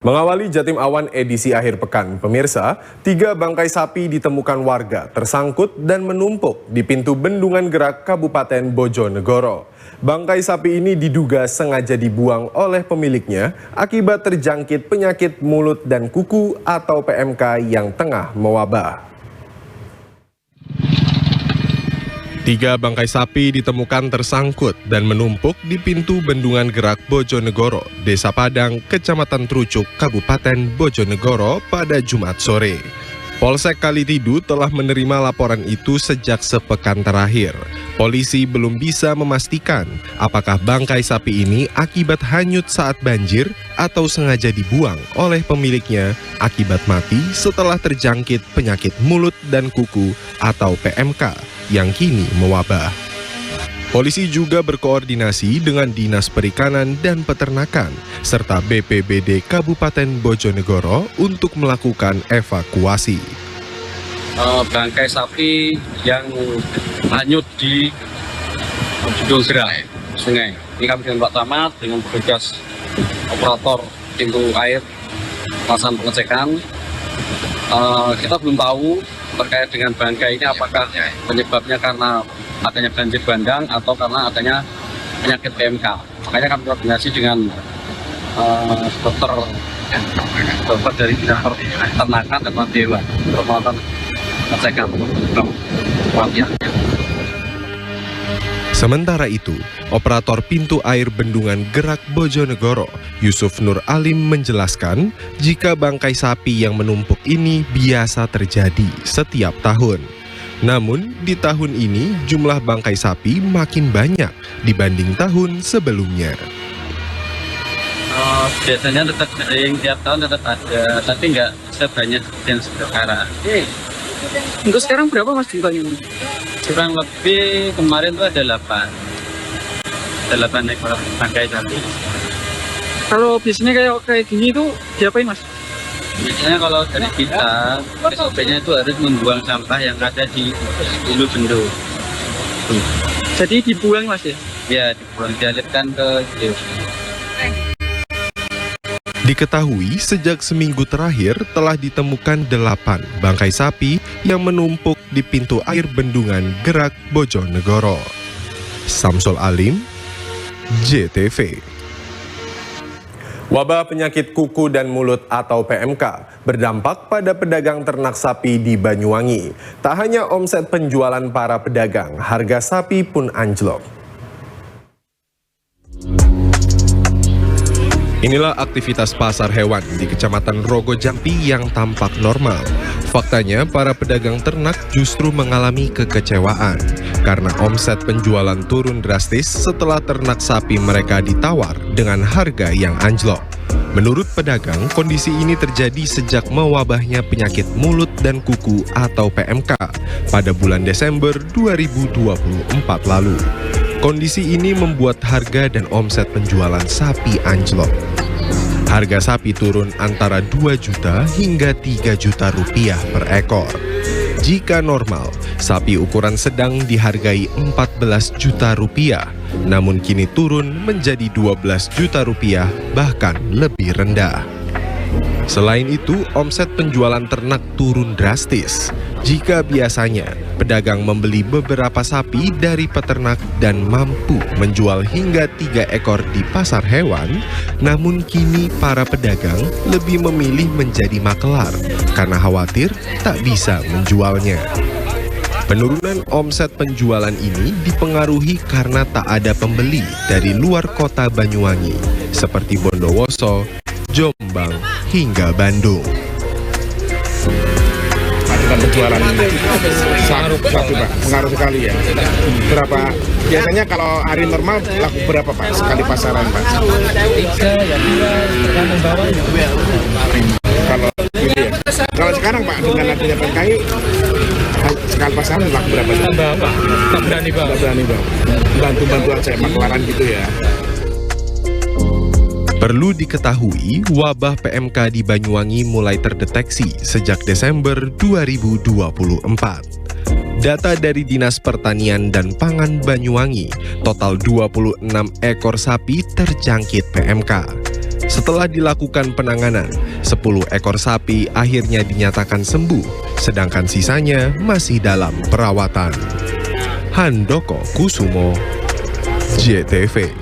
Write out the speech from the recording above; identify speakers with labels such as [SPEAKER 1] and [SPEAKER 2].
[SPEAKER 1] Mengawali Jatim Awan edisi akhir pekan, pemirsa, 3 bangkai sapi ditemukan warga tersangkut dan menumpuk di pintu Bendungan Gerak Kabupaten Bojonegoro. Bangkai sapi ini diduga sengaja dibuang oleh pemiliknya akibat terjangkit penyakit mulut dan kuku atau PMK yang tengah mewabah. 3 bangkai sapi ditemukan tersangkut dan menumpuk di pintu Bendungan Gerak Bojonegoro, Desa Padang, Kecamatan Trucuk, Kabupaten Bojonegoro pada Jumat sore. Polsek Kalitidu telah menerima laporan itu sejak sepekan terakhir. Polisi belum bisa memastikan apakah bangkai sapi ini akibat hanyut saat banjir atau sengaja dibuang oleh pemiliknya akibat mati setelah terjangkit penyakit mulut dan kuku atau PMK yang kini mewabah. Polisi juga berkoordinasi dengan Dinas Perikanan dan Peternakan serta BPBD Kabupaten Bojonegoro untuk melakukan evakuasi.
[SPEAKER 2] Bangkai sapi yang hanyut di Bendungan Gerak sungai. Ini kami dengan Pak Camat dengan petugas operator pintu air melakukan pengecekan. Kita belum tahu terkait dengan bangkai ini apakah penyebabnya karena adanya banjir bandang atau karena adanya penyakit PMK. Makanya kami koordinasi dengan dokter dari Dinas Peternakan dan Hewan untuk melakukan pengecekan kematiannya.
[SPEAKER 1] Sementara itu, operator pintu air Bendungan Gerak Bojonegoro, Yusuf Nur Alim menjelaskan jika bangkai sapi yang menumpuk ini biasa terjadi setiap tahun. Namun, di tahun ini jumlah bangkai sapi makin banyak dibanding tahun sebelumnya.
[SPEAKER 2] Biasanya tetap sering, tiap tahun tetap ada, tapi nggak sebanyak yang sekarang.
[SPEAKER 3] Untuk sekarang berapa mas jumlahnya?
[SPEAKER 2] Kurang lebih kemarin tuh ada 8 ekor bangkai sapi.
[SPEAKER 3] Kalau biasanya kayak gini tuh diapain mas?
[SPEAKER 2] Biasanya kalau dari kita, SOP-nya itu harus membuang sampah yang ada di hulu bendung.
[SPEAKER 3] Jadi dibuang mas ya?
[SPEAKER 2] Ya, dibuang, dialirkan ke hiu.
[SPEAKER 1] Diketahui sejak seminggu terakhir telah ditemukan 8 bangkai sapi yang menumpuk di pintu air Bendungan Gerak Bojonegoro. Samsul Alim, JTV. Wabah penyakit kuku dan mulut atau PMK berdampak pada pedagang ternak sapi di Banyuwangi. Tak hanya omset penjualan para pedagang, harga sapi pun anjlok. Inilah aktivitas pasar hewan di Kecamatan Rogo Jampi yang tampak normal. Faktanya, para pedagang ternak justru mengalami kekecewaan karena omset penjualan turun drastis setelah ternak sapi mereka ditawar dengan harga yang anjlok. Menurut pedagang, kondisi ini terjadi sejak mewabahnya penyakit mulut dan kuku atau PMK pada bulan Desember 2024 lalu. Kondisi ini membuat harga dan omset penjualan sapi anjlok. Harga sapi turun antara 2 juta hingga 3 juta rupiah per ekor. Jika normal, sapi ukuran sedang dihargai 14 juta rupiah, namun kini turun menjadi 12 juta rupiah, bahkan lebih rendah. Selain itu, omset penjualan ternak turun drastis. Jika biasanya pedagang membeli beberapa sapi dari peternak dan mampu menjual hingga 3 ekor di pasar hewan, namun kini para pedagang lebih memilih menjadi makelar karena khawatir tak bisa menjualnya. Penurunan omset penjualan ini dipengaruhi karena tak ada pembeli dari luar kota Banyuwangi seperti Bondowoso, Jombang, hingga Bandung.
[SPEAKER 4] Penjualan sapi Pak, pengaruh sekali ya. Berapa biasanya kalau hari normal laku berapa Pak sekali pasaran Pak?
[SPEAKER 3] 3 ya 2 tergantung bawah ya.
[SPEAKER 4] Kalau ini ya. Kalau sekarang Pak dengan adanya PMK sekali pasaran laku berapa?
[SPEAKER 3] Tambah Pak, tak berani Pak.
[SPEAKER 4] Bantu aja makelaran gitu ya.
[SPEAKER 1] Perlu diketahui, wabah PMK di Banyuwangi mulai terdeteksi sejak Desember 2024. Data dari Dinas Pertanian dan Pangan Banyuwangi, total 26 ekor sapi terjangkit PMK. Setelah dilakukan penanganan, 10 ekor sapi akhirnya dinyatakan sembuh, sedangkan sisanya masih dalam perawatan. Handoko Kusumo, JTV.